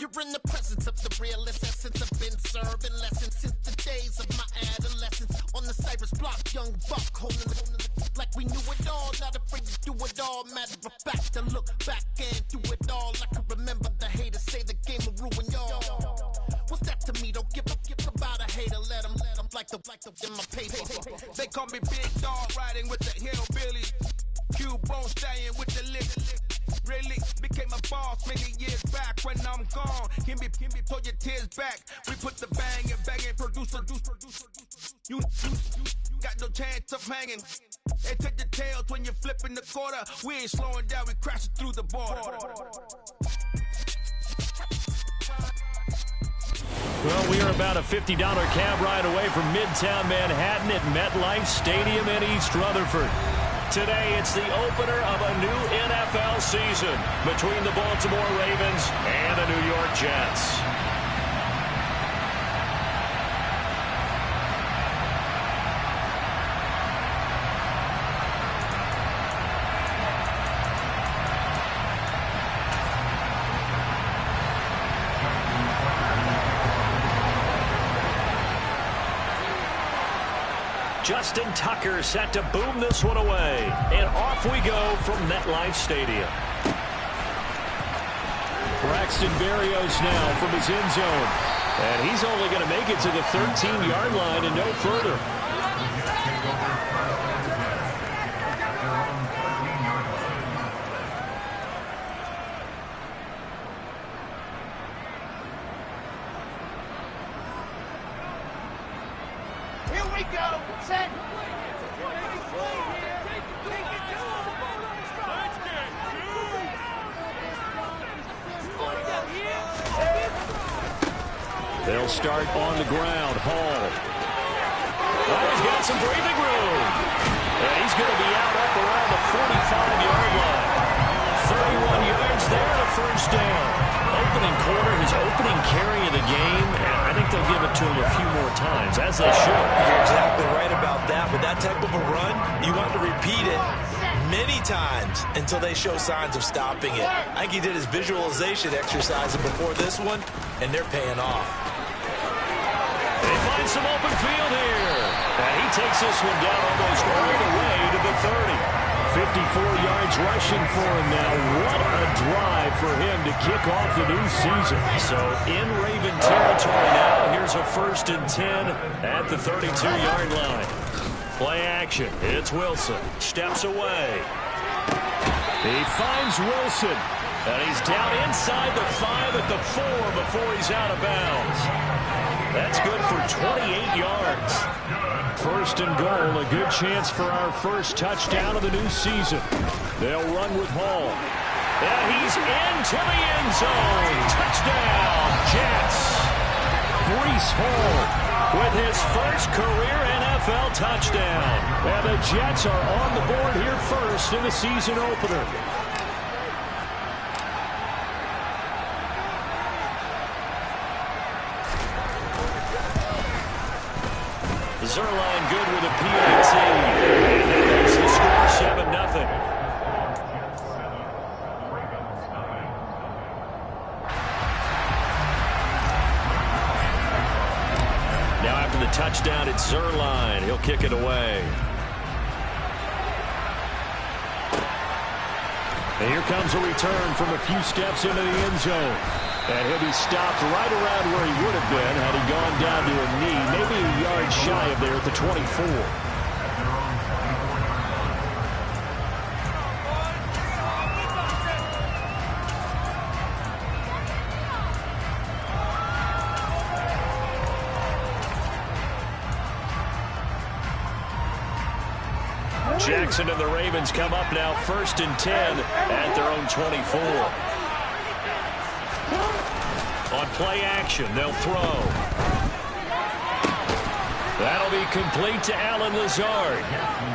You're in the presence of the realest essence. I've been serving lessons since the days of my adolescence. On the Cypress block, young buck holding it like we knew it all. Not afraid to do it all. Matter of fact, to look back and do it all. I can remember the haters say the game will ruin y'all. What's that to me? Don't give about a hater. Let them like the in my paper. They call me Big Dog, riding with the hillbillies. Cubone staying with the lick. Really became a boss many years back. When I'm gone, can be pull your tears back. We put the bang and produce. You got no chance of hanging. They take the tails when you're flipping the quarter. We ain't slowing down, we crashing through the border. Well, we are about a $50 cab ride away from Midtown Manhattan at MetLife Stadium in East Rutherford. Today, it's the opener of a new NFL season between the Baltimore Ravens and the New York Jets. Justin Tucker set to boom this one away. And off we go from MetLife Stadium. Braxton Berrios now from his end zone. And he's only going to make it to the 13-yard line and no further. Here we go. Set. They'll start on the ground. Hall. Oh, he's got some breathing room. And he's going to be out up around the 45-yard line. 31 yards there, the first down. Opening quarter, his opening carry of the game, and I think they'll give it to him a few more times, as they should. You're exactly right about that. With that type of a run, you want to repeat it many times until they show signs of stopping it. I think he did his visualization exercise before this one, and they're paying off. They find some open field here. And he takes this one down almost all the way to the 30. 54 yards rushing for him now. What a drive for him to kick off the new season. So in Raven territory now, here's a 1st and 10 at the 32-yard line. Play action. It's Wilson. Steps away. He finds Wilson. And he's down inside the 5 at the 4 before he's out of bounds. That's good for 28 yards. 1st and goal, a good chance for our first touchdown of the new season. They'll run with Hall. And he's into the end zone. Touchdown, Jets. Breece Hall with his first career NFL touchdown. And the Jets are on the board here first in the season opener. Zerline good with a PAT. And that makes the score 7-0. Now after the touchdown, it's Zerline. He'll kick it away. And here comes a return from a few steps into the end zone. And he'll be stopped right around where he would have been had he gone down to a knee, maybe a yard shy of there at the 24. Jackson and the Ravens come up now 1st and 10 at their own 24. On play action, they'll throw. That'll be complete to Allen Lazard.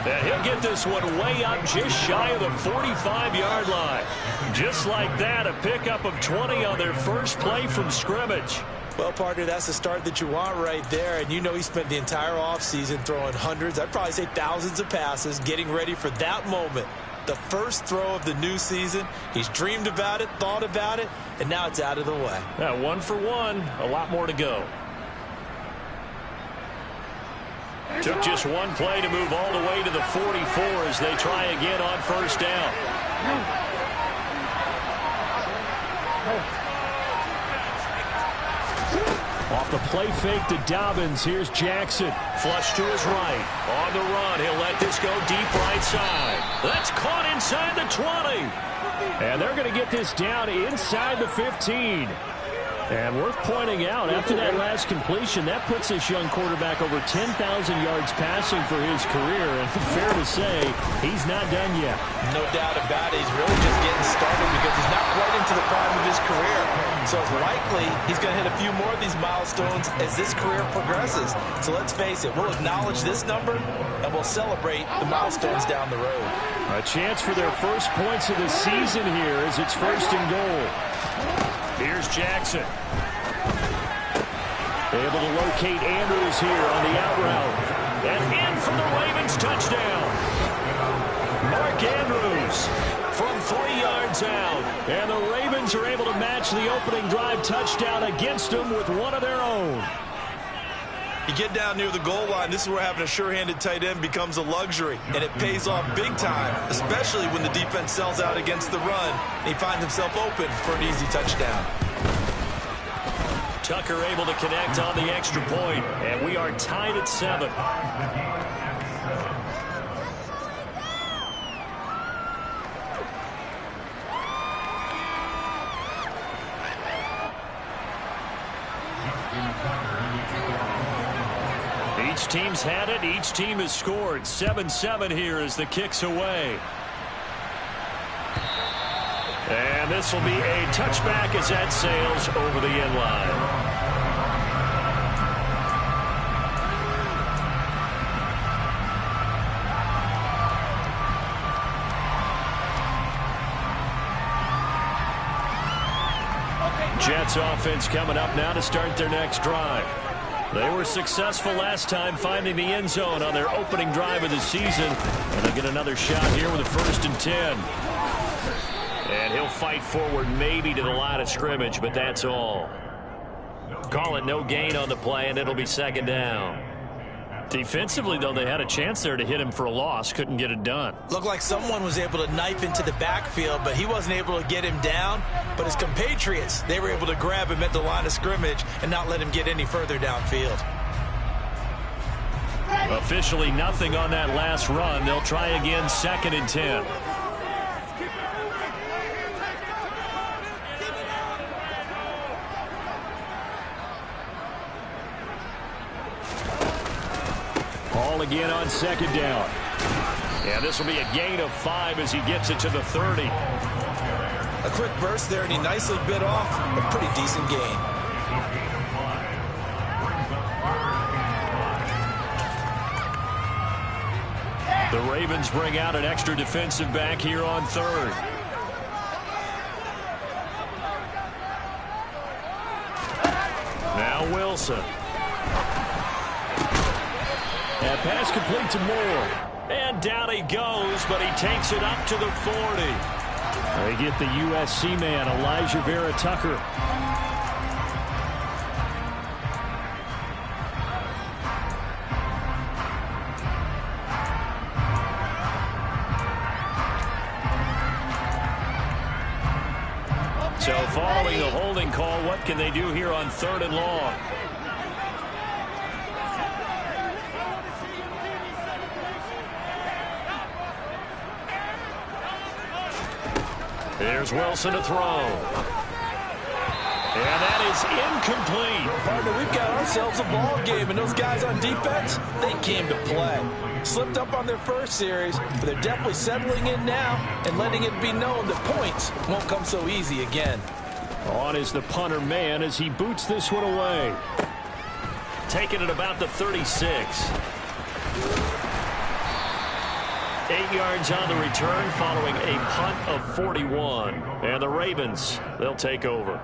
And he'll get this one way up just shy of the 45-yard line. Just like that, a pickup of 20 on their first play from scrimmage. Well, partner, that's the start that you want right there. And you know he spent the entire offseason throwing hundreds, I'd probably say thousands of passes, getting ready for that moment. The first throw of the new season. He's dreamed about it, thought about it, and now it's out of the way. 1 for 1. A lot more to go. Took just one play to move all the way to the 44 as they try again on first down. Off the play fake to Dobbins. Here's Jackson. Flush to his right. On the run. He'll let this go deep right side. That's caught inside the 20. And they're going to get this down inside the 15. And worth pointing out, after that last completion, that puts this young quarterback over 10,000 yards passing for his career. And fair to say, he's not done yet. No doubt about it. He's really just getting started because he's not quite into the prime of his career. So it's likely he's going to hit a few more of these milestones as this career progresses. So let's face it, we'll acknowledge this number and we'll celebrate the milestones down the road. A chance for their first points of the season here as it's 1st and goal. Here's Jackson. Able to locate Andrews here on the out route. And in for the Ravens touchdown. Mark Andrews from 3 yards out. And the Ravens are able to match the opening drive touchdown against them with one of their own. You get down near the goal line, this is where having a sure-handed tight end becomes a luxury, and it pays off big time, especially when the defense sells out against the run, and he finds himself open for an easy touchdown. Tucker able to connect on the extra point, and we are tied at 7. Each team's had it. Each team has scored. 7-7 here as the kick's away. And this will be a touchback as that sails over the end line. Jets offense coming up now to start their next drive. They were successful last time finding the end zone on their opening drive of the season. And they'll get another shot here with a 1st and 10. And he'll fight forward maybe to the line of scrimmage, but that's all. Call it no gain on the play, and it'll be 2nd down. Defensively, though, they had a chance there to hit him for a loss. Couldn't get it done. Looked like someone was able to knife into the backfield, but he wasn't able to get him down. But his compatriots, they were able to grab him at the line of scrimmage and not let him get any further downfield. Officially nothing on that last run. They'll try again 2nd and 10. Ball again on 2nd down. Yeah, this will be a gain of 5 as he gets it to the 30. A quick burst there, and he nicely bit off a pretty decent gain. The Ravens bring out an extra defensive back here on 3rd. Now Wilson. That pass complete to Moore. And down he goes, but he takes it up to the 40. They get the USC man, Elijah Vera Tucker. So following the holding call, what can they do here on 3rd and long? Here's Wilson to throw. And that is incomplete. Partner, we've got ourselves a ball game, and those guys on defense, they came to play. Slipped up on their first series, but they're definitely settling in now and letting it be known that points won't come so easy again. On is the punter man as he boots this one away. Taking it about the 36. 8 yards on the return following a punt of 41. And the Ravens, they'll take over.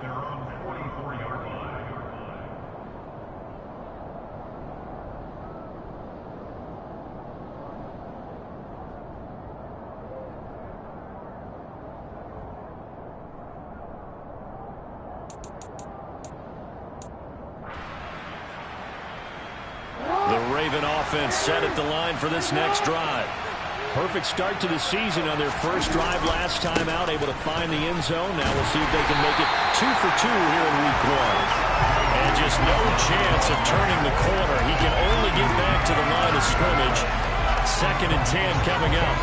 Raven offense set at the line for this next drive. Perfect start to the season on their first drive last time out, able to find the end zone. Now we'll see if they can make it 2 for 2 here in week 1. And just no chance of turning the corner. He can only get back to the line of scrimmage. 2nd and 10 coming up.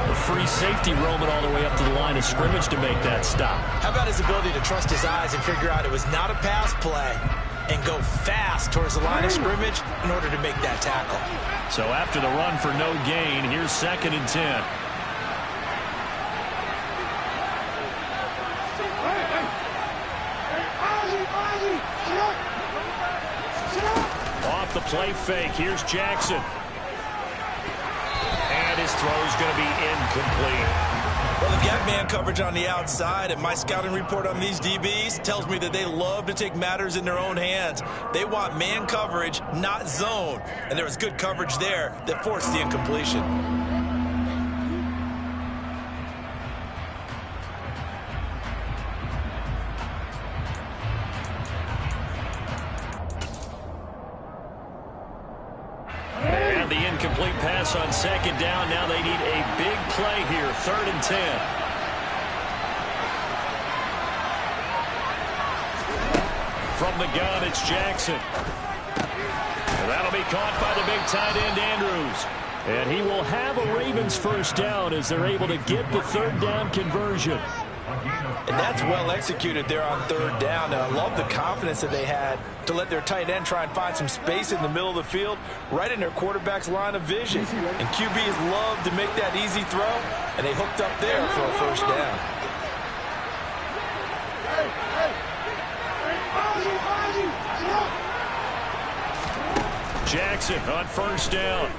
The free safety roaming all the way up to the line of scrimmage to make that stop. How about his ability to trust his eyes and figure out it was not a pass play and go fast towards the line of scrimmage in order to make that tackle. So after the run for no gain, here's 2nd and 10. Off the play fake, here's Jackson. And his throw's going to be incomplete. Well, they've got man coverage on the outside, and my scouting report on these DBs tells me that they love to take matters in their own hands. They want man coverage, not zone. And there was good coverage there that forced the incompletion. And the incomplete pass on 2nd down. Now they need a big play here. 3rd and 10. From the gun, it's Jackson. And that'll be caught by the big tight end, Andrews. And he will have a Ravens first down as they're able to get the 3rd down conversion. And that's well executed there on 3rd down. And I love the confidence that they had to let their tight end try and find some space in the middle of the field, right in their quarterback's line of vision. And QBs love to make that easy throw, and they hooked up there for a first down. Jackson on 1st down.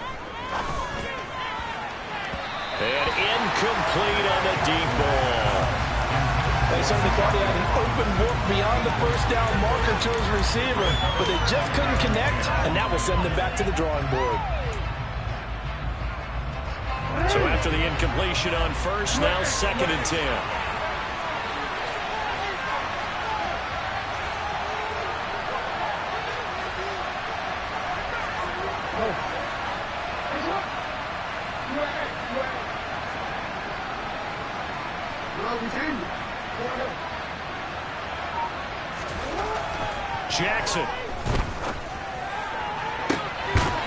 And incomplete on the deep ball. They certainly thought he had an open look beyond the first down marker to his receiver, but they just couldn't connect, and that will send them back to the drawing board. So after the incompletion on 1st, now 2nd and 10. Jackson.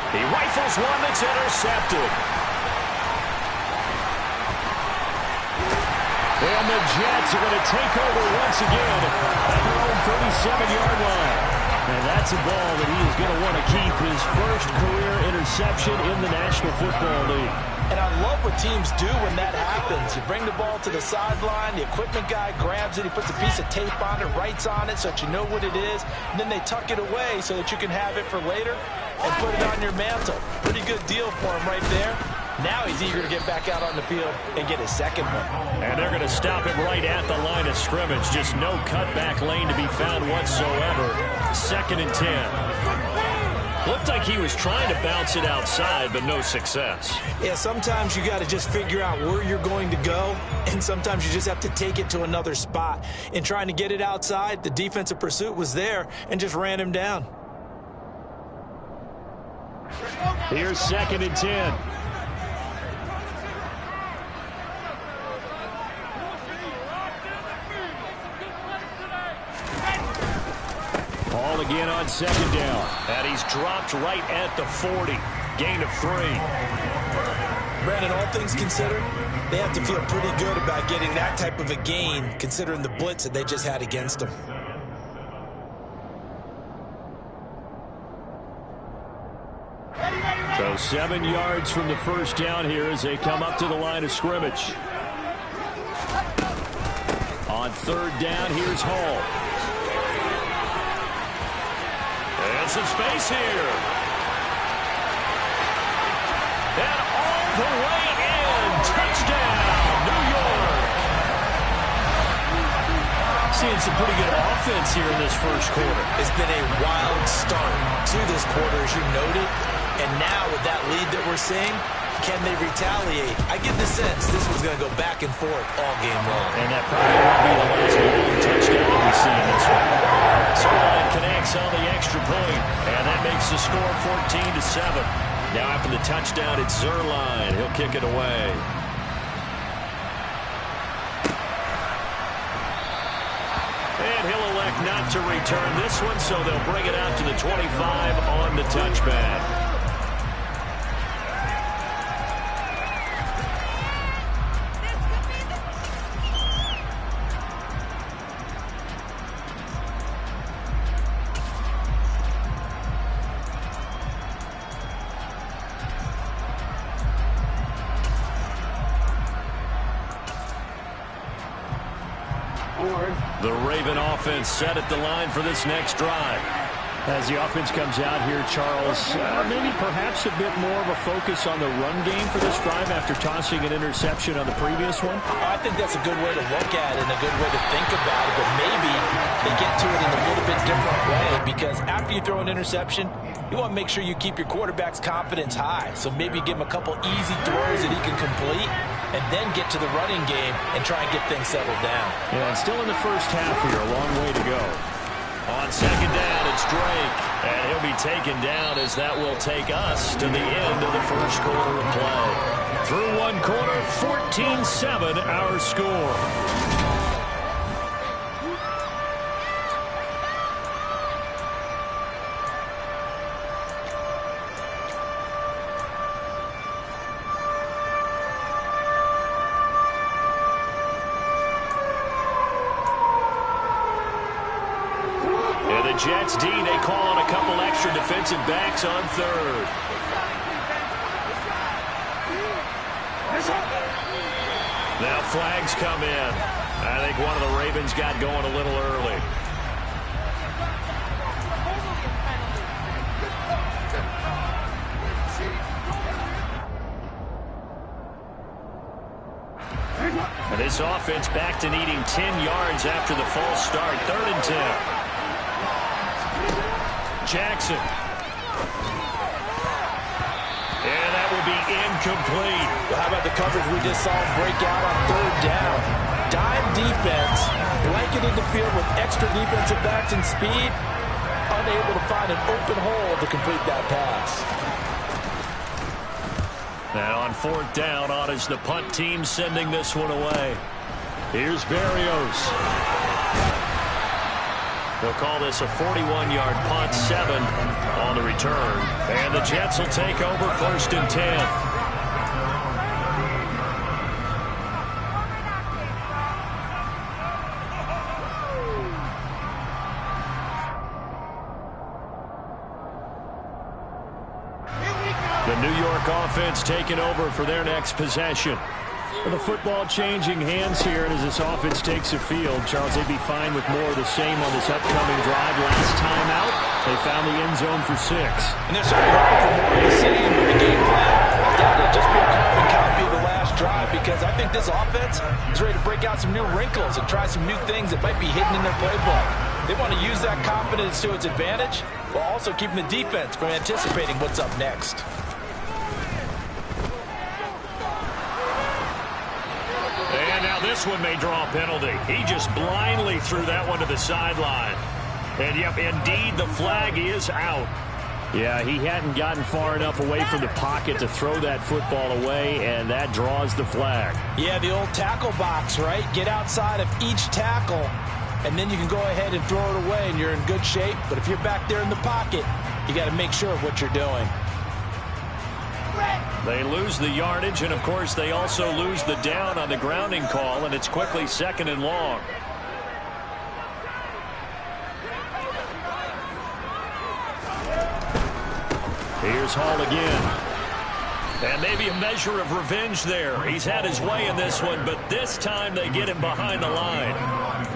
He rifles one that's intercepted. And the Jets are going to take over once again at their own 37-yard line. And that's a ball that he is going to want to keep, his first career interception in the National Football League. And I love what teams do when that happens. You bring the ball to the sideline, the equipment guy grabs it, he puts a piece of tape on it, writes on it so that you know what it is, and then they tuck it away so that you can have it for later and put it on your mantle. Pretty good deal for him right there. Now he's eager to get back out on the field and get his 2nd one. And they're going to stop him right at the line of scrimmage. Just no cutback lane to be found whatsoever. 2nd and 10. Looked like he was trying to bounce it outside, but no success. Yeah, sometimes you got to just figure out where you're going to go, and sometimes you just have to take it to another spot. In trying to get it outside, the defensive pursuit was there and just ran him down. Here's 2nd and 10. Ball again on 2nd down. And he's dropped right at the 40. Gain of 3. Brandon, all things considered, they have to feel pretty good about getting that type of a gain, considering the blitz that they just had against them. So 7 yards from the first down here as they come up to the line of scrimmage. On 3rd down, here's Hall. And some space here. And all the way in. Touchdown, New York. Seeing some pretty good offense here in this first quarter. It's been a wild start to this quarter, as you noted. And now with that lead that we're seeing, can they retaliate? I get the sense this was going to go back and forth all game long. And that probably won't be the last long touchdown we see in this one. Sirline connects on the extra point, and that makes the score 14-7. Now after the touchdown, it's Zerline. He'll kick it away. And he'll elect not to return this one, so they'll bring it out to the 25 on the touchback. The Raven offense set at the line for this next drive. As the offense comes out here, Charles, maybe perhaps a bit more of a focus on the run game for this drive after tossing an interception on the previous one? I think that's a good way to look at it and a good way to think about it, but maybe they get to it in a little bit different way, because after you throw an interception, you want to make sure you keep your quarterback's confidence high. So maybe give him a couple easy throws that he can complete and then get to the running game and try and get things settled down. Yeah, and still in the first half here, a long way to go. On second down, it's Drake, and he'll be taken down as that will take us to the end of the first quarter of play. Through one quarter, 14-7 our score. Jets D, they call on a couple extra defensive backs on third. Now flags come in. I think one of the Ravens got going a little early. And this offense back to needing 10 yards after the false start. 3rd and 10. Jackson. And that will be incomplete. Well, how about the coverage we just saw him break out on 3rd down? Dime defense, blanketed the field with extra defensive backs and speed, unable to find an open hole to complete that pass. And on 4th down, on is the punt team sending this one away. Here's Berrios. They'll call this a 41-yard punt, 7 on the return. And the Jets will take over 1st and 10. The New York offense taking over for their next possession. The football changing hands here, and as this offense takes the field, Charles, they'd be fine with more of the same on this upcoming drive. Last time out, they found the end zone for 6. And they're certainly hoping for more of the same with the game plan. That'll just be a carbon copy of the last drive, because I think this offense is ready to break out some new wrinkles and try some new things that might be hidden in their playbook. They want to use that confidence to its advantage, while also keeping the defense from anticipating what's up next. This one may draw a penalty. He just blindly threw that one to the sideline. And, yep, indeed, the flag is out. Yeah, he hadn't gotten far enough away from the pocket to throw that football away, and that draws the flag. Yeah, the old tackle box, right? Get outside of each tackle, and then you can go ahead and throw it away, and you're in good shape. But if you're back there in the pocket, you got to make sure of what you're doing. They lose the yardage, and, of course, they also lose the down on the grounding call, and it's quickly 2nd and long. Here's Hall again. And maybe a measure of revenge there. He's had his way in this one, but this time they get him behind the line.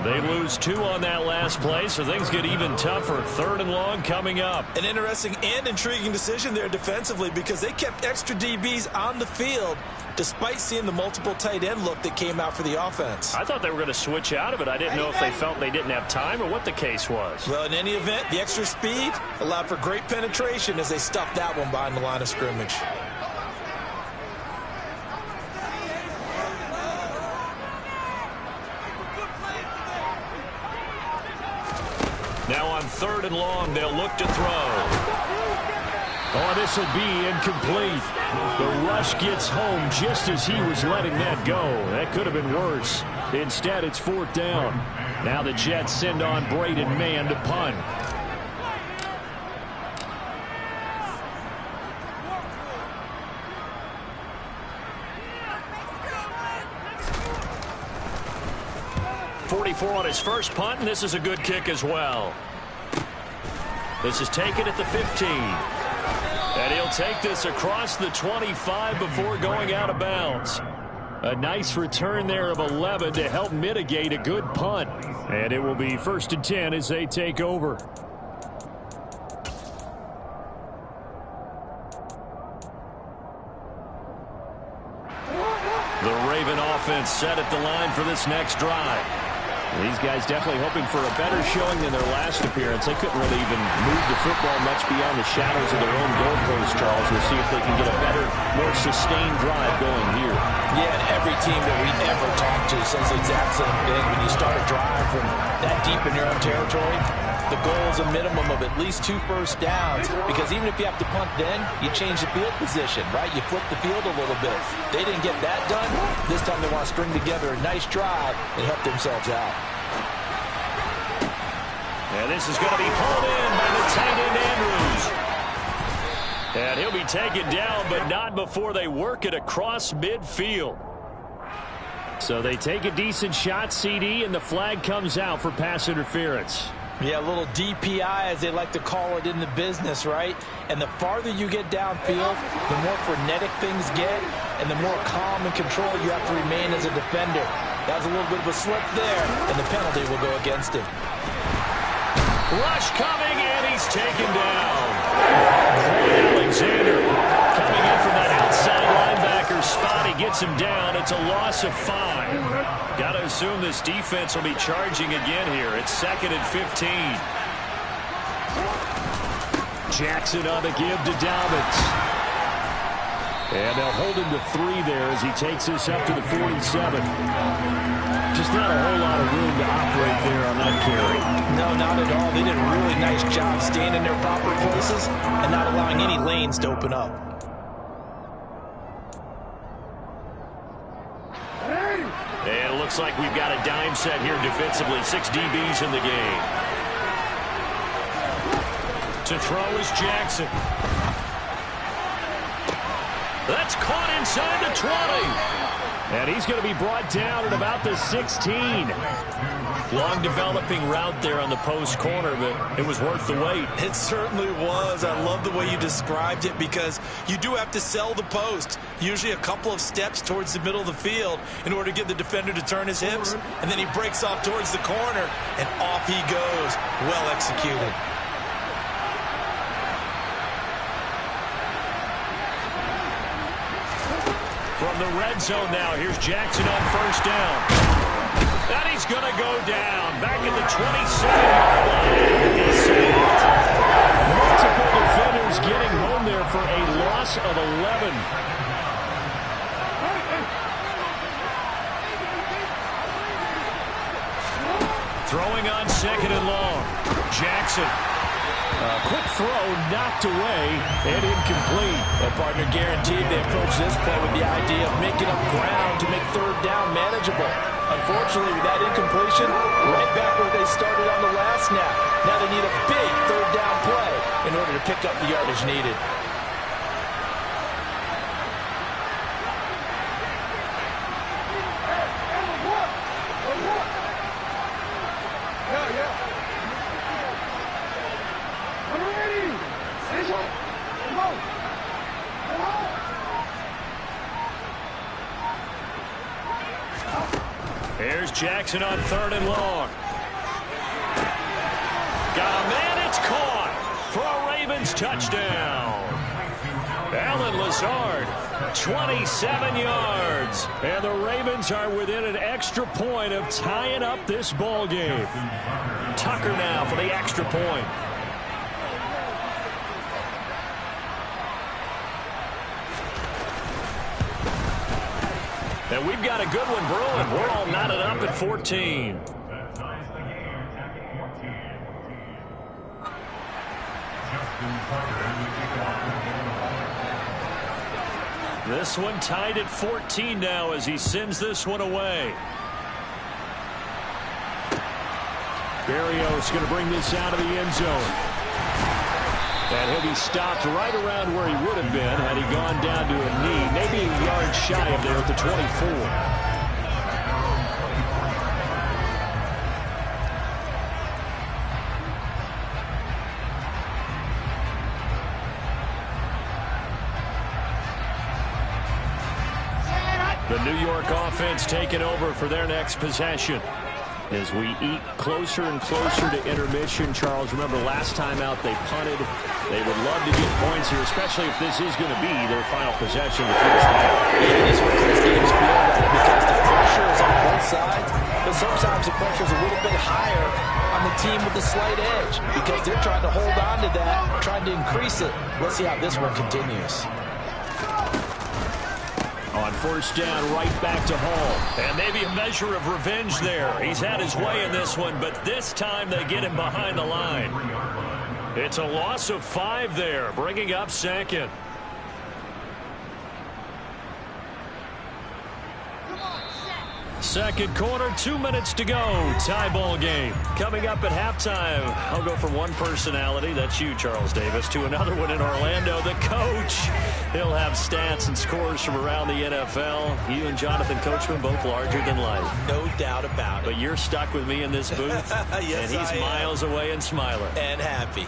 They lose 2 on that last play, so things get even tougher. 3rd and long coming up. An interesting and intriguing decision there defensively, because they kept extra DBs on the field despite seeing the multiple tight end look that came out for the offense. I thought they were going to switch out of it. I didn't know if they felt they didn't have time or what the case was. Well, in any event, the extra speed allowed for great penetration as they stuffed that one behind the line of scrimmage. Now on 3rd and long, they'll look to throw. Oh, this will be incomplete. The rush gets home just as he was letting that go. That could have been worse. Instead, it's 4th down. Now the Jets send on Braden Mann to punt. On his first punt, and this is a good kick as well. This is taken at the 15. And he'll take this across the 25 before going out of bounds. A nice return there of 11 to help mitigate a good punt. And it will be 1st and 10 as they take over. The Raven offense set at the line for this next drive. These guys definitely hoping for a better showing than their last appearance. They couldn't really even move the football much beyond the shadows of their own goalpost, Charles. We'll see if they can get a better, more sustained drive going here. Yeah, and every team that we ever talk to says the exact same thing. When you start a drive from that deep in your own territory, the goal is a minimum of at least 2 first downs, because even if you have to punt then, you change the field position, right? You flip the field a little bit. They didn't get that done. This time they want to string together a nice drive and help themselves out. And this is going to be pulled in by the tight end Andrews. And he'll be taken down, but not before they work it across midfield. So they take a decent shot, CD, and the flag comes out for pass interference. Yeah, a little DPI, as they like to call it in the business, right? And the farther you get downfield, the more frenetic things get, and the more calm and control you have to remain as a defender. That was a little bit of a slip there, and the penalty will go against him. Rush coming, and he's taken down. Alexander coming in from that outside linebacker spot. He gets him down. It's a loss of 5. Got to assume this defense will be charging again here. It's 2nd and 15. Jackson on the give to Dobbins. And they'll hold him to 3 there as he takes this up to the 47. Just not a whole lot of room to operate there on that carry. No, not at all. They did a really nice job staying in their proper places and not allowing any lanes to open up. And it looks like we've got a dime set here defensively. 6 DBs in the game. To throw is Jackson. That's caught inside the 20. And he's going to be brought down at about the 16. Long developing route there on the post corner, but it was worth the wait. It certainly was. I love the way you described it, because you do have to sell the post. Usually a couple of steps towards the middle of the field in order to get the defender to turn his hips. And then he breaks off towards the corner, and off he goes. Well executed. From the red zone now, here's Jackson on 1st down. And he's going to go down. Back at the 27-yard line. He's saved. Multiple defenders getting home there for a loss of 11. Throwing on 2nd and long. Jackson. Quick throw, knocked away, and incomplete. That partner guaranteed they approach this play with the idea of making up ground to make 3rd down manageable. Unfortunately, with that incompletion, right back where they started on the last snap. Now they need a big 3rd down play in order to pick up the yardage needed. Here's Jackson on 3rd and long. Got a man, it's caught for a Ravens touchdown. Alan Lazard, 27 yards. And the Ravens are within an extra point of tying up this ball game. Tucker now for the extra point. And we've got a good one brewing. We're all knotted up at 14. This one tied at 14 now as he sends this one away. Berrios going to bring this out of the end zone. And he'll be stopped right around where he would have been had he gone down to a knee, maybe a yard shy of there at the 24. The New York offense taking over for their next possession. As we eat closer and closer to intermission, Charles, remember last time out they punted. They would love to get points here, especially if this is going to be their final possession of the first half. Yeah, this one close games feel like because the pressure is on both sides, but sometimes the pressure is a little bit higher on the team with the slight edge because they're trying to hold on to that, trying to increase it. Let's see how this one continues. On first down, right back to Hall. And maybe a measure of revenge there. He's had his way in this one, but this time they get him behind the line. It's a loss of 5 there, bringing up second. Second quarter, 2 minutes to go. Tie ball game. Coming up at halftime, I'll go from one personality, that's you, Charles Davis, to another one in Orlando, the coach. He'll have stats and scores from around the NFL. You and Jonathan Coachman both larger than life. No doubt about it. But you're stuck with me in this booth, yes, and he's miles away and smiling. And happy.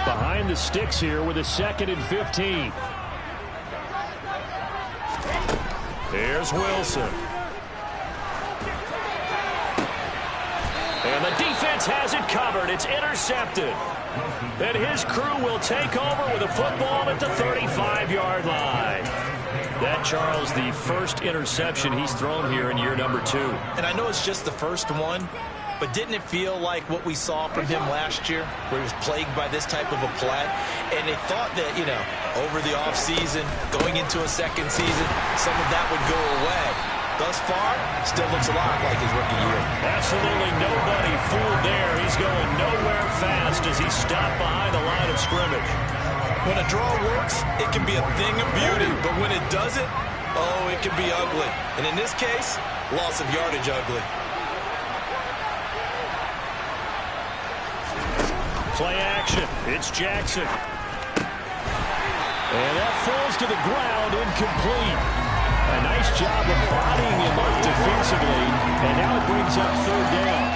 Behind the sticks here with a 2nd and 15. Here's Wilson. And the defense has it covered. It's intercepted. And his crew will take over with a football at the 35-yard line. That, Charles, the first interception he's thrown here in year number 2. And I know it's just the first one, but didn't it feel like what we saw from him last year, where he was plagued by this type of a play? And they thought that, you know, over the offseason, going into a second season, some of that would go away. Thus far, still looks a lot like his rookie year. Absolutely nobody fooled there. He's going nowhere fast as he's stopped behind the line of scrimmage. When a draw works, it can be a thing of beauty, but when it doesn't, oh, it can be ugly. And in this case, loss of yardage ugly. Play action. It's Jackson. And that falls to the ground, incomplete. A nice job of bodying him up defensively. And now it brings up 3rd down.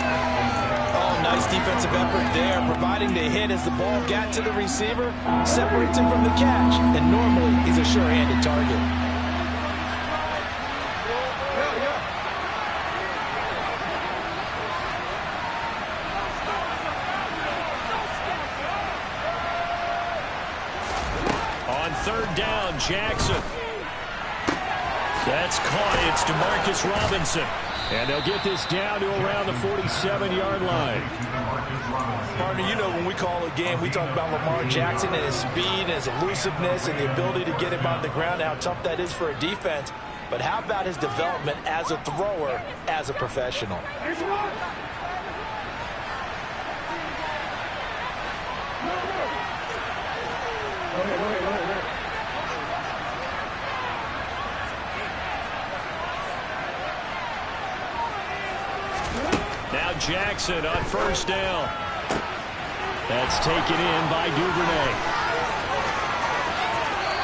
Oh, nice defensive effort there, providing the hit as the ball got to the receiver, separates him from the catch. And normally, he's a sure-handed target. On 3rd down, Jackson. That's caught. It's DeMarcus Robinson. And they'll get this down to around the 47-yard line. Partner, you know when we call a game, we talk about Lamar Jackson and his speed and his elusiveness and the ability to get him on the ground, how tough that is for a defense. But how about his development as a thrower, as a professional? Now Jackson on 1st down. That's taken in by Duvernay.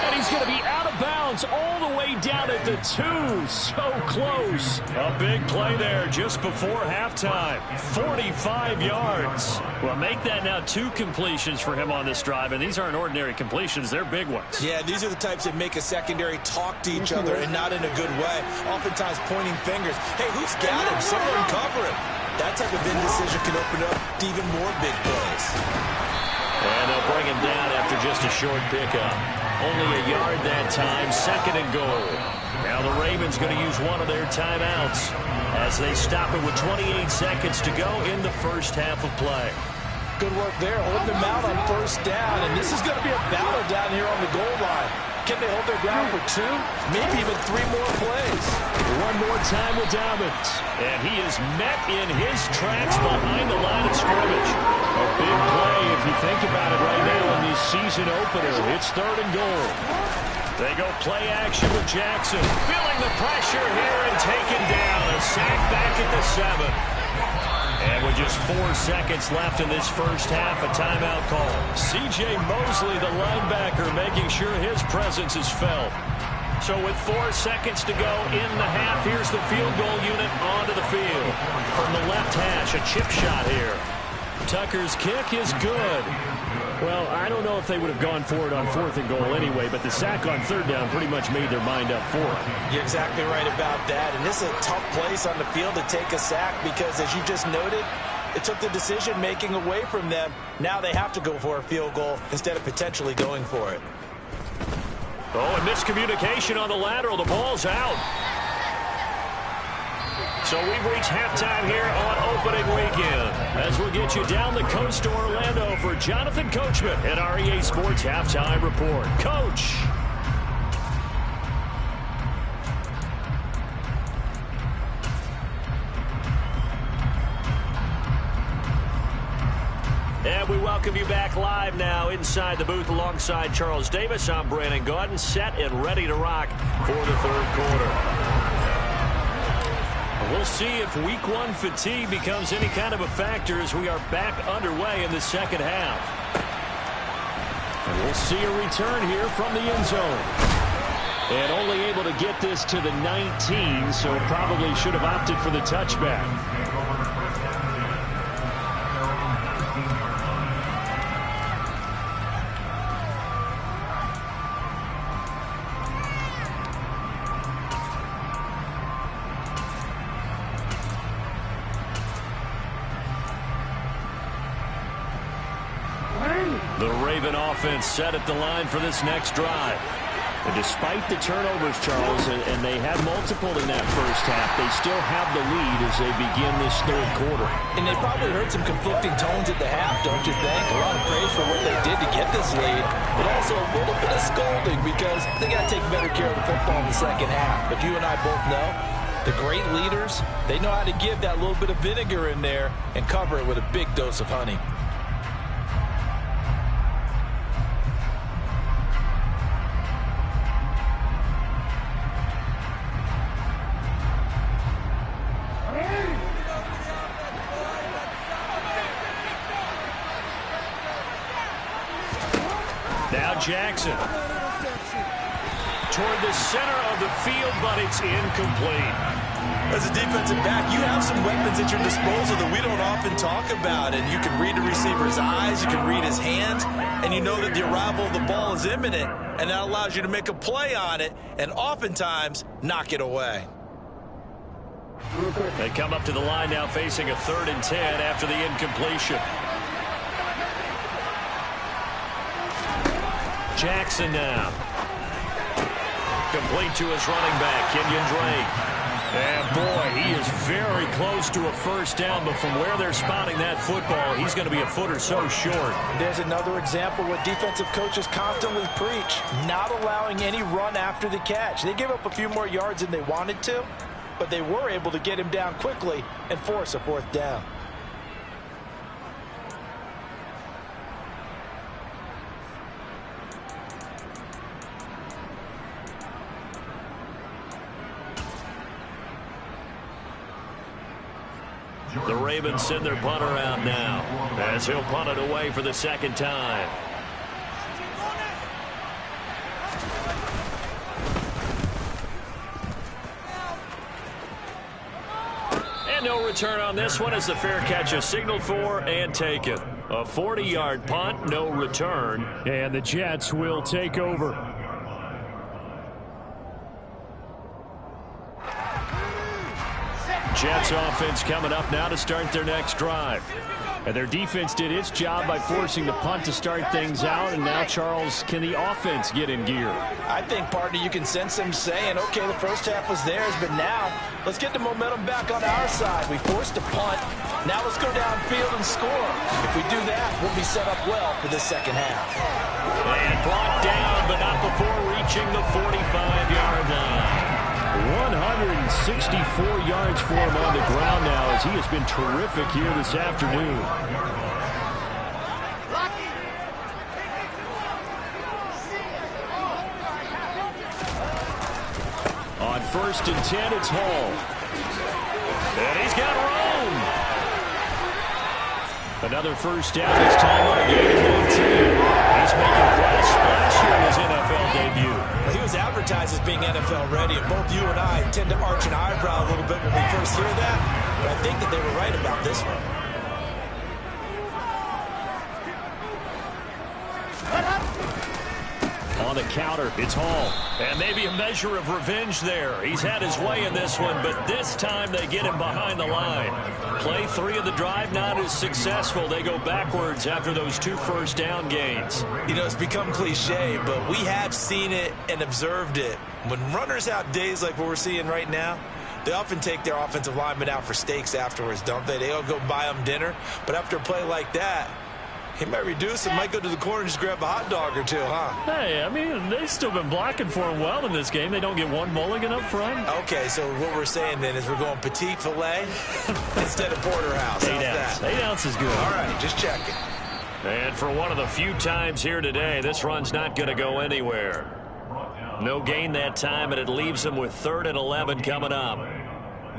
And he's going to be out of bounds all the way down at the 2. So close. A big play there just before halftime. 45 yards. Well, make that now 2 completions for him on this drive. And these aren't ordinary completions. They're big ones. Yeah, these are the types that make a secondary talk to each other and not in a good way. Oftentimes pointing fingers. Hey, who's got him? Someone cover him. That type of indecision can open up to even more big plays. And they'll bring him down after just a short pickup. Only a yard that time, 2nd and goal. Now the Ravens going to use one of their timeouts as they stop it with 28 seconds to go in the first half of play. Good work there, holding them out on 1st down. And this is going to be a battle down here on the goal line. Can they hold their ground for 2? Maybe even 3 more plays. one more time with Dobbins. And he is met in his tracks behind the line of scrimmage. A big play if you think about it right now in the season opener. It's 3rd and goal. They go play action with Jackson. Feeling the pressure here and taken down. A sack back at the 7. And with just 4 seconds left in this first half, a timeout call. C.J. Mosley, the linebacker, making sure his presence is felt. So with 4 seconds to go in the half, here's the field goal unit onto the field. From the left hash, a chip shot here. Tucker's kick is good. Well, I don't know if they would have gone for it on 4th and goal anyway, but the sack on 3rd down pretty much made their mind up for it. You're exactly right about that. And this is a tough place on the field to take a sack because, as you just noted, it took the decision-making away from them. Now they have to go for a field goal instead of potentially going for it. Oh, and miscommunication on the lateral. The ball's out. So we've reached halftime here on opening weekend. As we'll get you down the coast to Orlando for Jonathan Coachman at our EA Sports Halftime Report. Coach. And we welcome you back live now inside the booth alongside Charles Davis. I'm Brandon Gaudin, set and ready to rock for the 3rd quarter. We'll see if Week 1 fatigue becomes any kind of a factor as we are back underway in the second half. And we'll see a return here from the end zone. And only able to get this to the 19, so probably should have opted for the touchback. The Raven offense set at the line for this next drive. And despite the turnovers, Charles, and they had multiple in that first half, they still have the lead as they begin this 3rd quarter. And they probably heard some conflicting tones at the half, don't you think? A lot of praise for what they did to get this lead, but also a little bit of scolding because they got to take better care of the football in the second half. But you and I both know the great leaders, they know how to give that little bit of vinegar in there and cover it with a big dose of honey. Now Jackson toward the center of the field, but it's incomplete. As a defensive back, you have some weapons at your disposal that we don't often talk about. And you can read the receiver's eyes, you can read his hands, and you know that the arrival of the ball is imminent, and that allows you to make a play on it and oftentimes knock it away. They come up to the line now facing a 3rd and 10 after the incompletion. Jackson now. Complete to his running back, Kenyon Drake. And boy, he is very close to a first down, but from where they're spotting that football, he's going to be a foot or so short. There's another example what defensive coaches constantly preach, not allowing any run after the catch. They gave up a few more yards than they wanted to, but they were able to get him down quickly and force a 4th down. The Ravens send their punter out now as he'll punt it away for the 2nd time. And no return on this one as the fair catch is signaled for and taken. A 40-yard punt, no return, and the Jets will take over. Jets offense coming up now to start their next drive. And their defense did its job by forcing the punt to start things out. And now, Charles, can the offense get in gear? I think, partner, you can sense them saying, okay, the first half was theirs, but now let's get the momentum back on our side. We forced a punt. Now let's go downfield and score. If we do that, we'll be set up well for the second half. And brought down, but not before reaching the 45-yard line. 164 yards for him on the ground now, as he has been terrific here this afternoon. On 1st and 10, it's Hall. And he's got room. Another first down, this time on a gain of 19. He's making quite a splash here in his NFL debut. He was advertised as being NFL ready, and both you and I tend to arch an eyebrow a little bit when we first hear that, but I think that they were right about this one. On the counter, it's Hall. And maybe a measure of revenge there. He's had his way in this one, but this time they get him behind the line. Play 3 of the drive not as successful. They go backwards after those 2 first down gains. You know, it's become cliche, but we have seen it and observed it. When runners have days like what we're seeing right now, they often take their offensive linemen out for steaks afterwards, don't they? They all go buy them dinner. But after a play like that, he might reduce it, might go to the corner and just grab a hot dog or two, huh? Hey, I mean, they've still been blocking for him well in this game. They don't get one mulligan up front. Okay, so what we're saying then is we're going petite filet instead of porterhouse. 8 ounce. 8 ounce is good. All right, just checking. And for one of the few times here today, this run's not going to go anywhere. No gain that time, and it leaves them with 3rd and 11 coming up.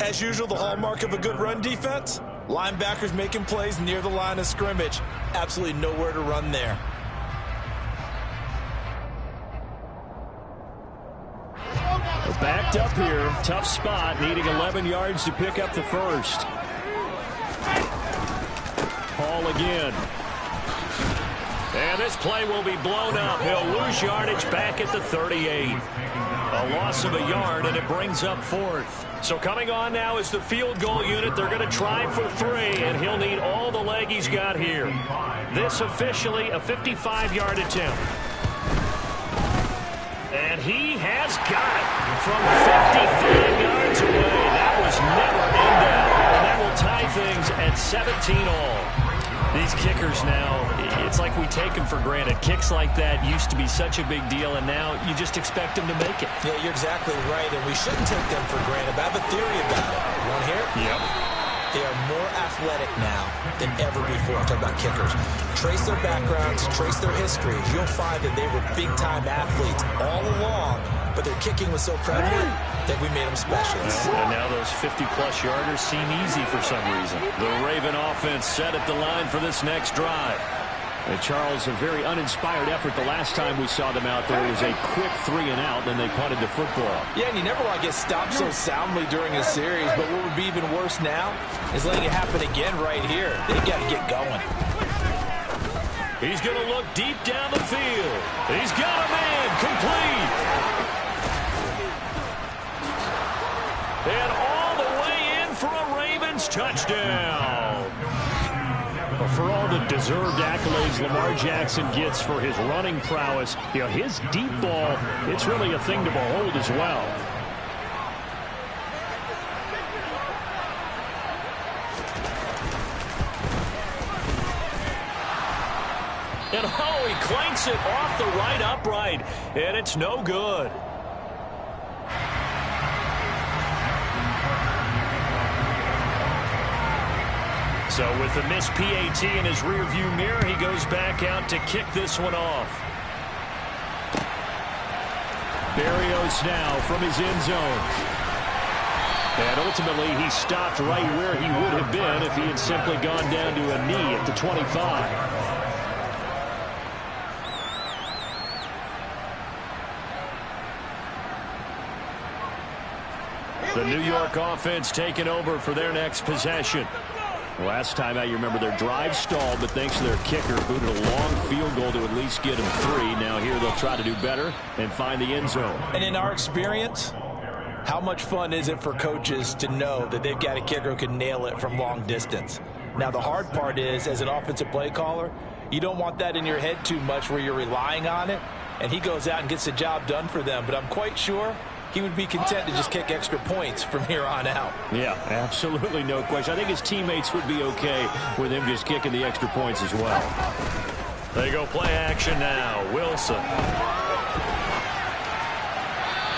As usual, the hallmark of a good run defense, linebackers making plays near the line of scrimmage. Absolutely nowhere to run there. We're backed up here. Tough spot, needing 11 yards to pick up the first. Hall again. And this play will be blown up. He'll lose yardage back at the 38. A loss of a yard, and it brings up 4th. So coming on now is the field goal unit. They're going to try for 3, and he'll need all the leg he's got here. This officially a 55-yard attempt. And he has got it from 55 yards away. That was never in doubt. And that will tie things at 17 all. These kickers now, it's like we take them for granted. Kicks like that used to be such a big deal, and now you just expect them to make it. Yeah, you're exactly right, and we shouldn't take them for granted. But I have a theory about it. You want to hear it? Yep. They are more athletic now than ever before. I'm talking about kickers. Trace their backgrounds, trace their histories. You'll find that they were big-time athletes all along, but their kicking was so prevalent that we made them specialists. And now those 50-plus yarders seem easy for some reason. The Raven offense set at the line for this next drive. And Charles, a very uninspired effort the last time we saw them out there. It was a quick 3-and-out, then they punted the football. Yeah, and you never want to get stopped so soundly during a series, but what would be even worse now is letting it happen again right here. They've got to get going. He's going to look deep down the field. He's got a man complete. And all the way in for a Ravens touchdown. For all the deserved accolades Lamar Jackson gets for his running prowess, you know, his deep ball, it's really a thing to behold as well. And oh, he clanks it off the right upright, and it's no good. So with the missed PAT in his rearview mirror, he goes back out to kick this one off. Berrios now from his end zone. And ultimately, he stopped right where he would have been if he had simply gone down to a knee at the 25. The New York offense taking over for their next possession. Last time out, you remember their drive stalled, but thanks to their kicker, booted a long field goal to at least get them 3. Now here they'll try to do better and find the end zone. And in our experience, how much fun is it for coaches to know that they've got a kicker who can nail it from long distance? Now the hard part is, as an offensive play caller, you don't want that in your head too much where you're relying on it, and he goes out and gets the job done for them. But I'm quite sure he would be content to just kick extra points from here on out. Yeah, absolutely no question. I think his teammates would be okay with him just kicking the extra points as well. They go play action now. Wilson.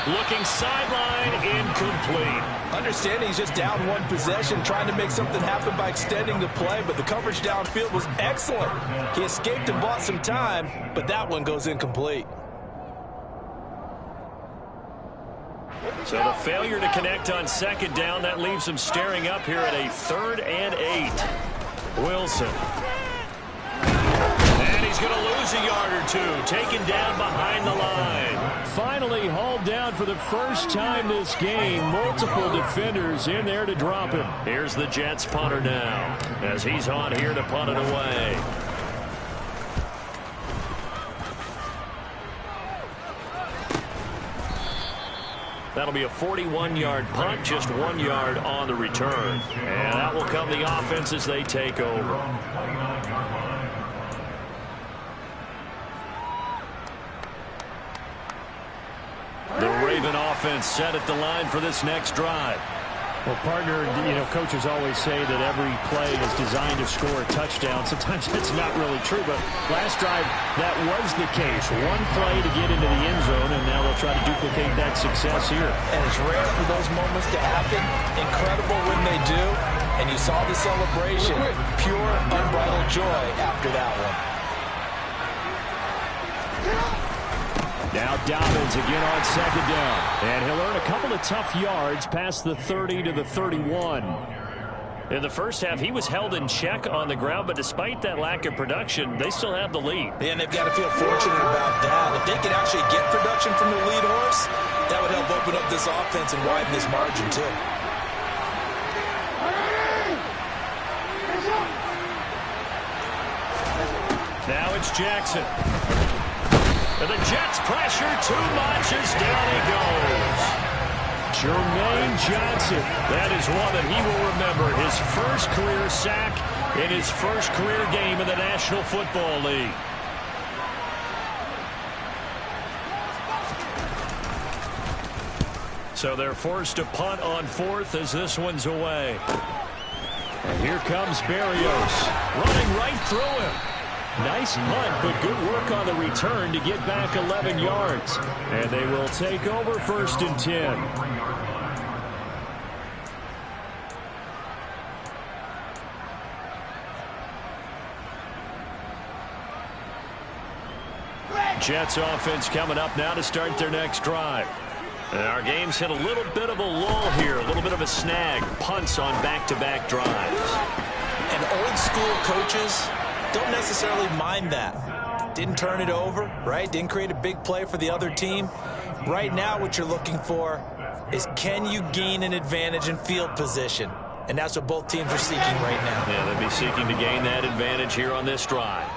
Looking sideline, incomplete. Understanding he's just down one possession, trying to make something happen by extending the play, but the coverage downfield was excellent. He escaped and bought some time, but that one goes incomplete. So the failure to connect on second down, that leaves him staring up here at a 3rd and 8. Wilson. And he's going to lose a yard or two, taken down behind the line. Finally hauled down for the first time this game. Multiple defenders in there to drop him. Here's the Jets punter now, as he's on here to punt it away. That'll be a 41-yard punt, just 1 yard on the return. And that will come the offense as they take over. The Raven offense set at the line for this next drive. Well, partner, coaches always say that every play is designed to score a touchdown. Sometimes it's not really true, but last drive, that was the case. One play to get into the end zone, and now they'll try to duplicate that success here. And it's rare for those moments to happen. Incredible when they do. And you saw the celebration. Pure, unbridled joy after that one. Now Dobbins again on second down. And he'll earn a couple of tough yards past the 30 to the 31. In the first half, he was held in check on the ground, but despite that lack of production, they still have the lead. And they've got to feel fortunate about that. If they could actually get production from their lead horse, that would help open up this offense and widen this margin too. Now it's Jackson. And the Jets pressure too much as down he goes. Jermaine Johnson. That is one that he will remember. His first career sack in his first career game in the National Football League. So they're forced to punt on 4th as this one's away. And here comes Berrios, running right through him. Nice punt, but good work on the return to get back 11 yards. And they will take over 1st and 10. Jets offense coming up now to start their next drive. And our game's hit a little bit of a lull here, a little bit of a snag. Punts on back-to-back drives. And old school coaches don't necessarily mind that. Didn't turn it over, right? Didn't create a big play for the other team. Right now what you're looking for is, can you gain an advantage in field position? And that's what both teams are seeking right now. Yeah, they'll be seeking to gain that advantage here on this drive.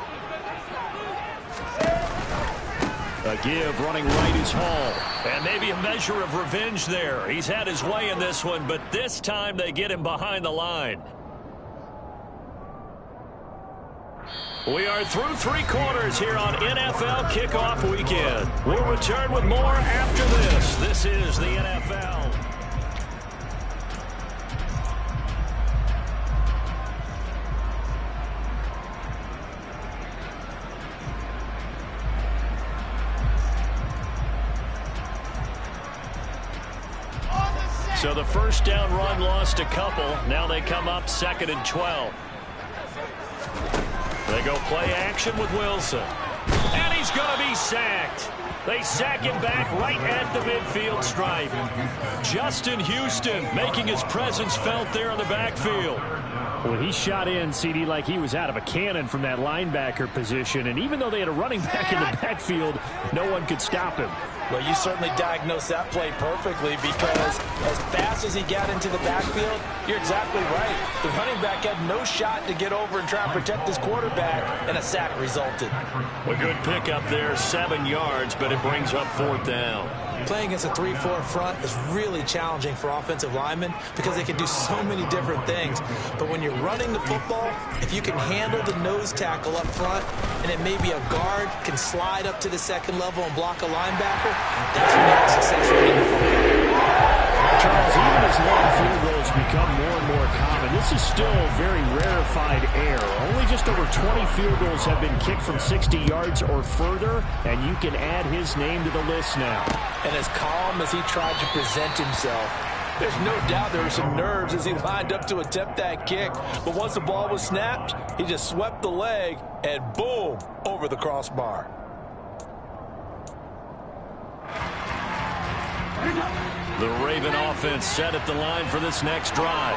A give running right is Hall. And maybe a measure of revenge there. He's had his way in this one, but this time they get him behind the line. We are through 3 quarters here on NFL Kickoff Weekend. We'll return with more after this. This is the NFL. So the first down run lost a couple. Now they come up 2nd and 12. They go play action with Wilson. And he's going to be sacked. They sack him back right at the midfield stripe. Justin Houston making his presence felt there in the backfield. Well, he shot in, CD, like he was out of a cannon from that linebacker position. And even though they had a running back in the backfield, no one could stop him. Well, you certainly diagnosed that play perfectly, because as fast as he got into the backfield, you're exactly right. The running back had no shot to get over and try and protect his quarterback, and a sack resulted. A good pickup there, 7 yards, but it brings up 4th down. Playing against a 3-4 front is really challenging for offensive linemen because they can do so many different things. But when you're running the football, if you can handle the nose tackle up front, and it may be a guard can slide up to the second level and block a linebacker, that's when you have success running the football. Charles, even as long field goals become more and more common, this is still very rarefied air. Only just over 20 field goals have been kicked from 60 yards or further, and you can add his name to the list now. And as calm as he tried to present himself, there's no doubt there were some nerves as he lined up to attempt that kick. But once the ball was snapped, he just swept the leg and boom, over the crossbar. The Raven offense set at the line for this next drive.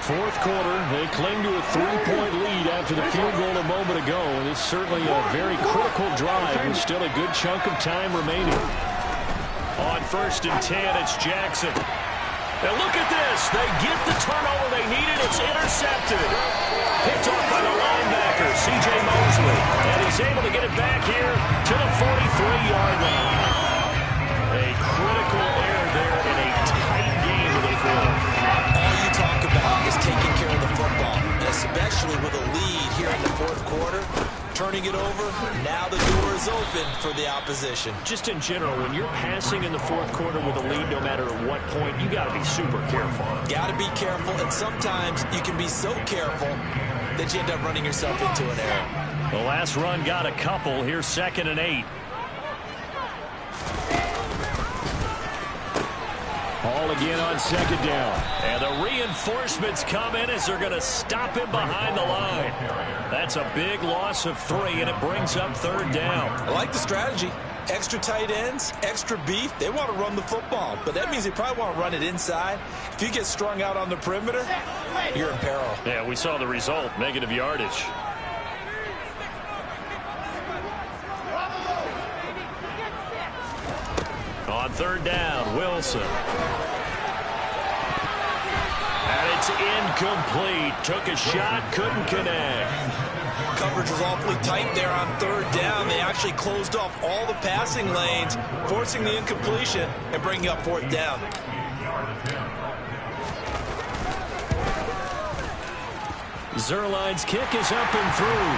Fourth quarter, they cling to a 3-point lead after the field goal a moment ago. And it's certainly a very critical drive with still a good chunk of time remaining. On 1st and 10, it's Jackson. And look at this. They get the turnover they needed. It's intercepted. Picked off by the linebacker, C.J. Mosley. And he's able to get it back here to the 43-yard line. A critical error there in a tight game of the fourth. All you talk about is taking care of the football, especially with a lead here in the fourth quarter. Turning it over, now the door is open for the opposition. Just in general, when you're passing in the fourth quarter with a lead, no matter at what point, you got to be super careful. Got to be careful, and sometimes you can be so careful that you end up running yourself into an error. The last run got a couple. Here's 2nd and 8. Ball again on 2nd down. And the reinforcements come in as they're going to stop him behind the line. That's a big loss of 3, and it brings up 3rd down. I like the strategy. Extra tight ends, extra beef. They want to run the football, but that means they probably want to run it inside. If you get strung out on the perimeter, you're in peril. Yeah, we saw the result, negative yardage. On 3rd down, Wilson. And it's incomplete. Took a shot, couldn't connect. Coverage was awfully tight there on 3rd down. They actually closed off all the passing lanes, forcing the incompletion and bringing up 4th down. Zerline's kick is up and through.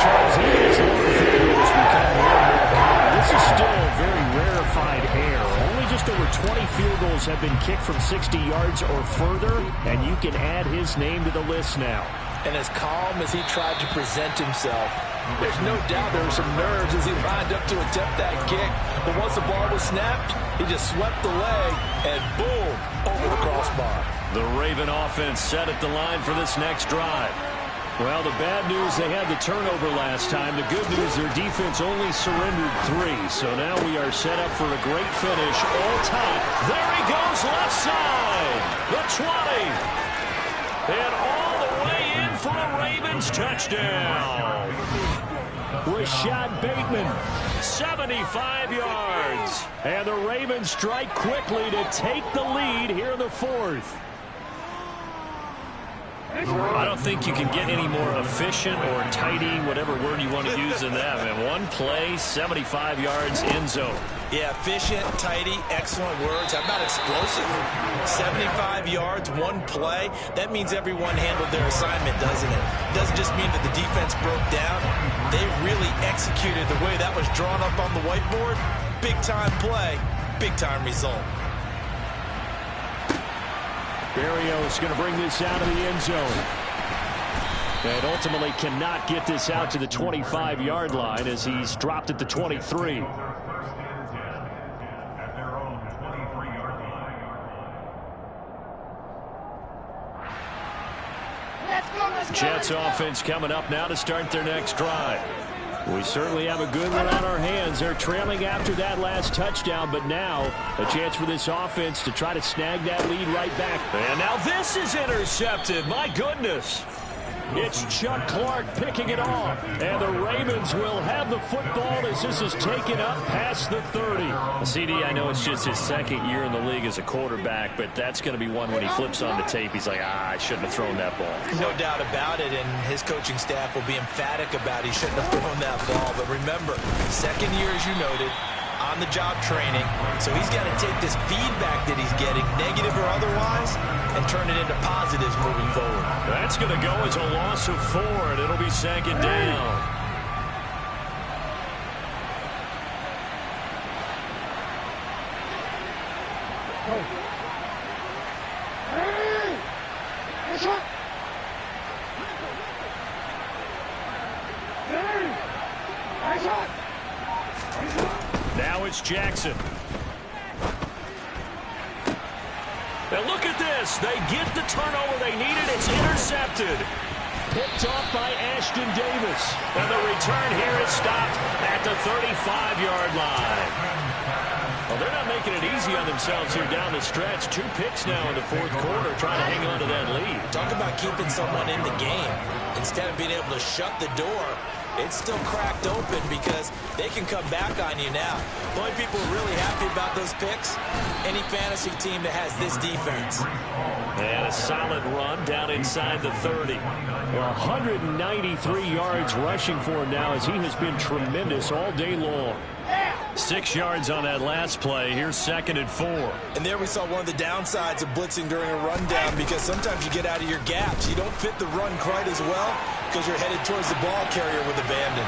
Charles, even as long field goals become more and more common, this is still a very rarefied air. Only just over 20 field goals have been kicked from 60 yards or further, and you can add his name to the list now. And as calm as he tried to present himself, there's no doubt there were some nerves as he lined up to attempt that kick. But once the ball was snapped, he just swept the leg and boom, over the crossbar. The Raven offense set at the line for this next drive. Well, the bad news, they had the turnover last time. The good news, their defense only surrendered 3. So now we are set up for a great finish, all tight. There he goes, left side. The 20. And all the way in for a Ravens touchdown. Rashad Bateman, 75 yards. And the Ravens strike quickly to take the lead here in the fourth. I don't think you can get any more efficient or tidy, whatever word you want to use in that. Man, one play, 75 yards, end zone. Yeah, efficient, tidy, excellent words. How about explosive? 75 yards, one play. That means everyone handled their assignment, doesn't it? It doesn't just mean that the defense broke down. They really executed the way that was drawn up on the whiteboard. Big-time play, big-time result. Berrios going to bring this out of the end zone. And ultimately cannot get this out to the 25-yard line as he's dropped at the 23. Jets offense coming up now to start their next drive. We certainly have a good one on our hands. They're trailing after that last touchdown, but now a chance for this offense to try to snag that lead right back. And now this is intercepted. My goodness. It's Chuck Clark picking it off. And the Ravens will have the football as this is taken up past the 30. CD, I know it's just his second year in the league as a quarterback, but that's going to be one when he flips on the tape. He's like, I shouldn't have thrown that ball. No doubt about it, and his coaching staff will be emphatic about he shouldn't have thrown that ball. But remember, second year, as you noted, on-the-job training. So he's got to take this feedback that he's getting, negative or otherwise, and turn it into positives moving forward. That's going to go as a loss of 4, and it'll be 2nd down. Jackson. Now look at this. They get the turnover they needed. It's intercepted. Picked off by Ashton Davis. And the return here is stopped at the 35-yard line. Well, they're not making it easy on themselves here down the stretch. 2 picks now in the fourth quarter, trying to hang on to that lead. Talk about keeping someone in the game. Instead of being able to shut the door, it's still cracked open because they can come back on you now. The only people really happy about those picks, any fantasy team that has this defense. And a solid run down inside the 30. Well, 193 yards rushing for him now as he has been tremendous all day long. 6 yards on that last play. Here's 2nd and 4. And there we saw one of the downsides of blitzing during a rundown because sometimes you get out of your gaps. You don't fit the run quite as well because you're headed towards the ball carrier with abandon.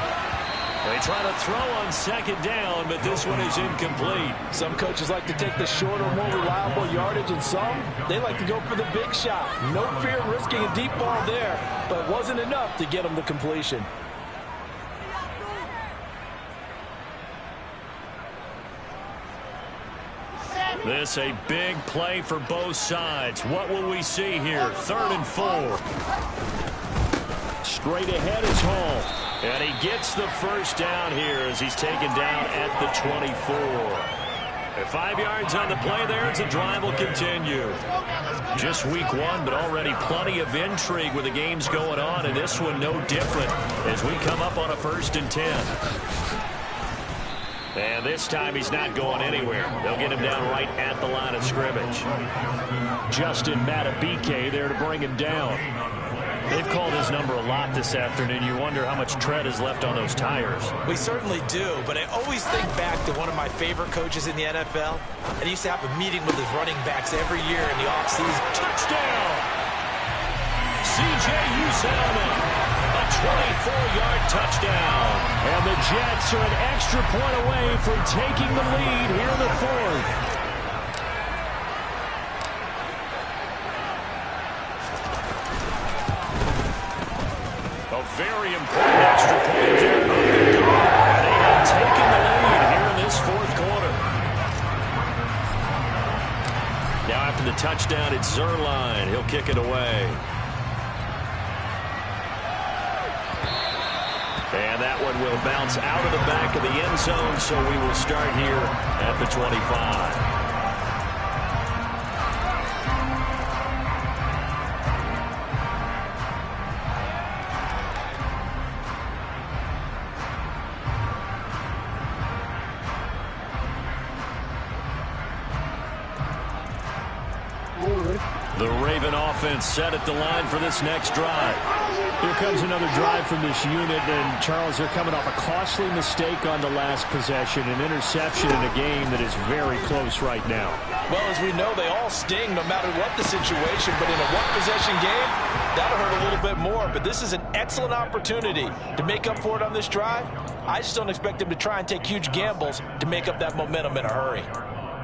They try to throw on 2nd down, but this one is incomplete. Some coaches like to take the shorter, more reliable yardage, and some, they like to go for the big shot. No fear of risking a deep ball there, but it wasn't enough to get them the completion. This a big play for both sides. What will we see here? 3rd and 4. Straight ahead is Hall. And he gets the first down here as he's taken down at the 24. And 5 yards on the play there as the drive will continue. Just week 1, but already plenty of intrigue with the games going on, and this one no different as we come up on a 1st and 10. And this time he's not going anywhere. They'll get him down right at the line of scrimmage. Justin Matabike there to bring him down. They've called his number a lot this afternoon. You wonder how much tread is left on those tires. We certainly do, but I always think back to one of my favorite coaches in the NFL. And he used to have a meeting with his running backs every year in the offseason. Touchdown! C.J. Uzomah. A 24-yard touchdown. And the Jets are an extra point away from taking the lead here in the 4th. A very important extra point there. They have taken the lead here in this 4th quarter. Now after the touchdown, it's Zerline. He'll kick it away. And that one will bounce out of the back of the end zone, so we will start here at the 25. The Raven offense set at the line for this next drive. Here comes another drive from this unit, and Charles, they're coming off a costly mistake on the last possession, an interception in a game that is very close right now. Well, as we know, they all sting no matter what the situation, but in a one-possession game, that'll hurt a little bit more. But this is an excellent opportunity to make up for it on this drive. I just don't expect them to try and take huge gambles to make up that momentum in a hurry.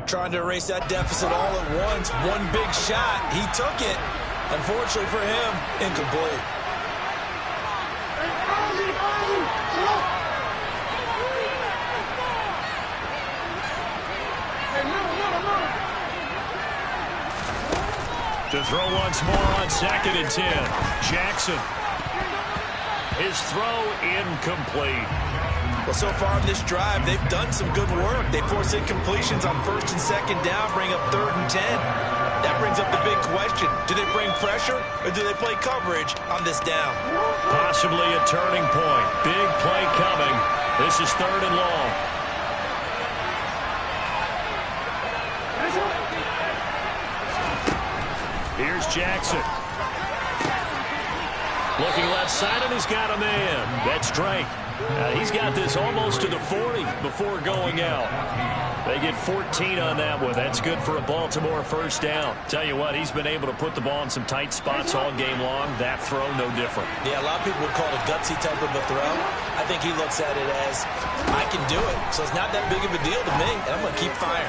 Trying to erase that deficit all at once. One big shot. He took it. Unfortunately for him, incomplete. To throw once more on 2nd and 10. Jackson. His throw incomplete. Well, so far in this drive, they've done some good work. They force incompletions on 1st and 2nd down, bring up 3rd and 10. That brings up the big question. Do they bring pressure or do they play coverage on this down? Possibly a turning point. Big play coming. This is 3rd and long. Here's Jackson. Looking left side, and he's got a man. That's Drake. He's got this almost to the 40 before going out. They get 14 on that one. That's good for a Baltimore first down. Tell you what, he's been able to put the ball in some tight spots all game long. That throw, no different. Yeah, a lot of people would call it a gutsy type of a throw. I think he looks at it as, I can do it. So it's not that big of a deal to me, and I'm going to keep firing.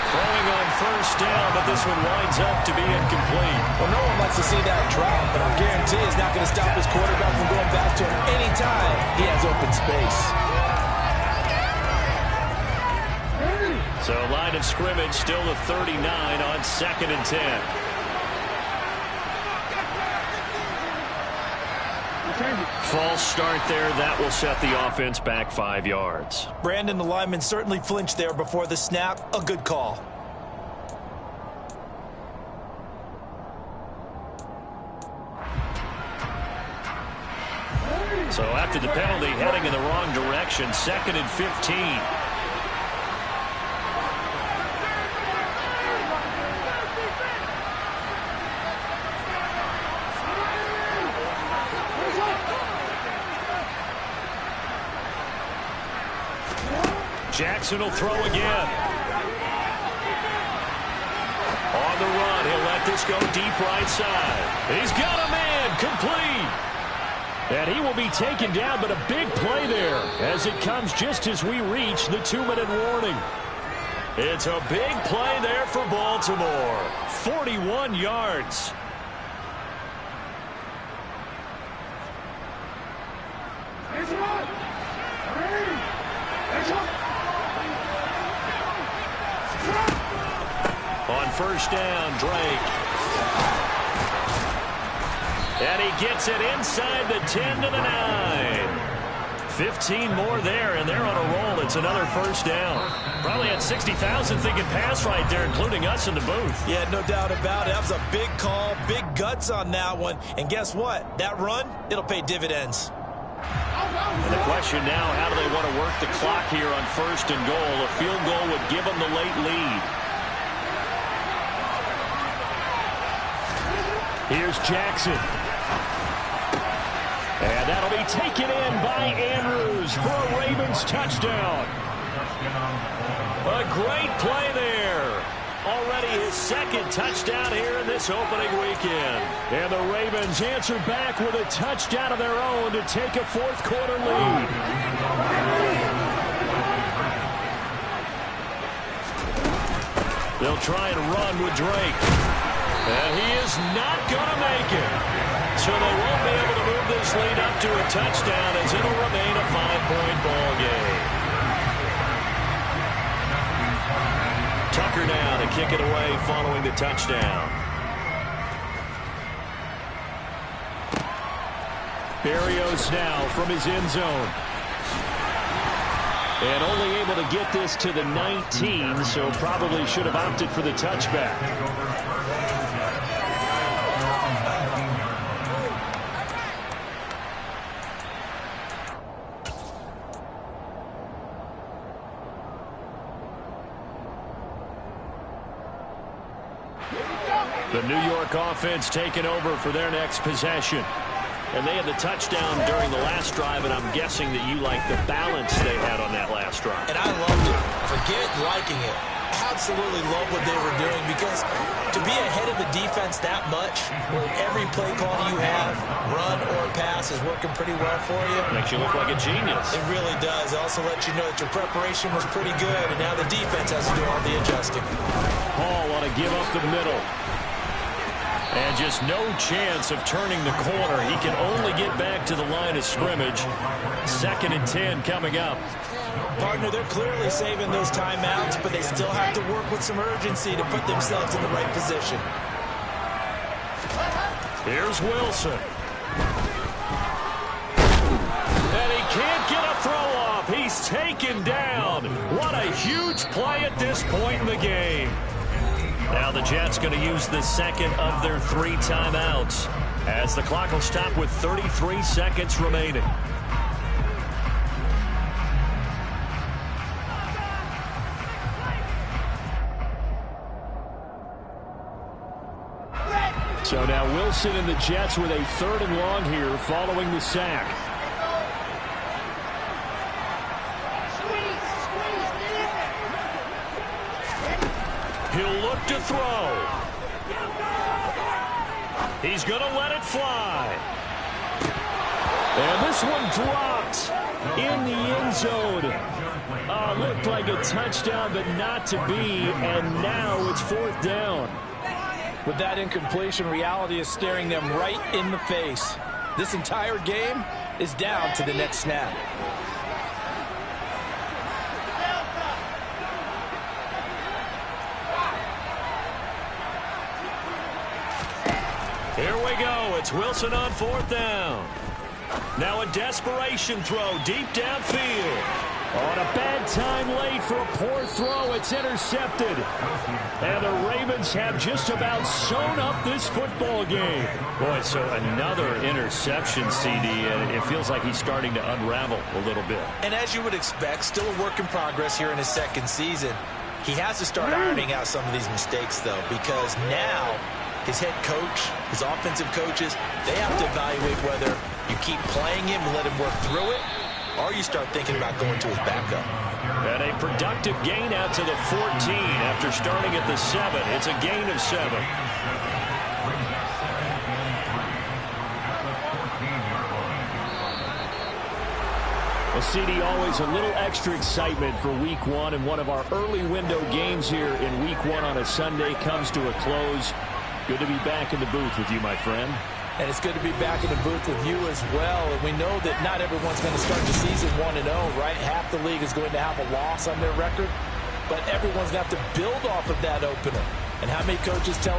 Throwing on first down, but this one winds up to be incomplete. Well, no one likes to see that drop, but I guarantee it's not going to stop his quarterback from going back to him anytime he has open space. So line of scrimmage still the 39 on 2nd and 10. False start there. That will set the offense back 5 yards. Brandon, the lineman certainly flinched there before the snap. A good call. So after the penalty, heading in the wrong direction, 2nd and 15. Jackson will throw again. On the run, he'll let this go deep right side. He's got a man, complete. And he will be taken down, but a big play there as it comes just as we reach the 2-minute warning. It's a big play there for Baltimore. 41 yards. On first down, Drake. And he gets it inside the 10 to the 9. 15 more there, and they're on a roll. It's another first down. Probably had 60,000 thinking pass right there, including us in the booth. Yeah, no doubt about it. That was a big call, big guts on that one. And guess what? That run, it'll pay dividends. And the question now, how do they want to work the clock here on first and goal? A field goal would give them the late lead. Here's Jackson. And that'll be taken in by Andrews for a Ravens touchdown. A great play there. Already his second touchdown here in this opening weekend. And the Ravens answer back with a touchdown of their own to take a fourth-quarter lead. They'll try and run with Drake. And he is not going to make it. So they won't be able to move this lead up to a touchdown as it'll remain a 5-point ball game. Tucker now to kick it away following the touchdown. Berrios now from his end zone. And only able to get this to the 19, so probably should have opted for the touchback. The New York offense taking over for their next possession. And they had the touchdown during the last drive, and I'm guessing that you like the balance they had on that last drive. And I loved it. Forget liking it. Absolutely love what they were doing, because to be ahead of the defense that much, where every play call you have, run or pass, is working pretty well for you. Makes you look like a genius. It really does. It also lets you know that your preparation was pretty good, and now the defense has to do all the adjusting. Hall want to give up the middle. And just no chance of turning the corner. He can only get back to the line of scrimmage. 2nd and 10 coming up. Partner, they're clearly saving those timeouts, but they still have to work with some urgency to put themselves in the right position. Here's Wilson. And he can't get a throw off. He's taken down. What a huge play at this point in the game. Now the Jets going to use the second of their 3 timeouts as the clock will stop with 33 seconds remaining. So now Wilson and the Jets with a 3rd and long here following the sack. He'll look to throw. He's going to let it fly. And this one dropped in the end zone. Looked like a touchdown, but not to be. And now it's 4th down. With that incompletion, reality is staring them right in the face. This entire game is down to the next snap. Here we go. It's Wilson on 4th down. Now a desperation throw deep downfield. On a bad time late for a poor throw. It's intercepted. And the Ravens have just about sewn up this football game. Boy, so another interception, CD, and it feels like he's starting to unravel a little bit. And as you would expect, still a work in progress here in his second season. He has to start ironing out some of these mistakes, though, because now his head coach, his offensive coaches, they have to evaluate whether you keep playing him and let him work through it, or you start thinking about going to his backup. And a productive gain out to the 14 after starting at the 7. It's a gain of 7. Well, CD, always a little extra excitement for Week 1, and one of our early window games here in Week 1 on a Sunday comes to a close. Good to be back in the booth with you, my friend. And it's good to be back in the booth with you as well. And we know that not everyone's going to start the season 1-0, right? Half the league is going to have a loss on their record. But everyone's going to have to build off of that opener. And how many coaches tell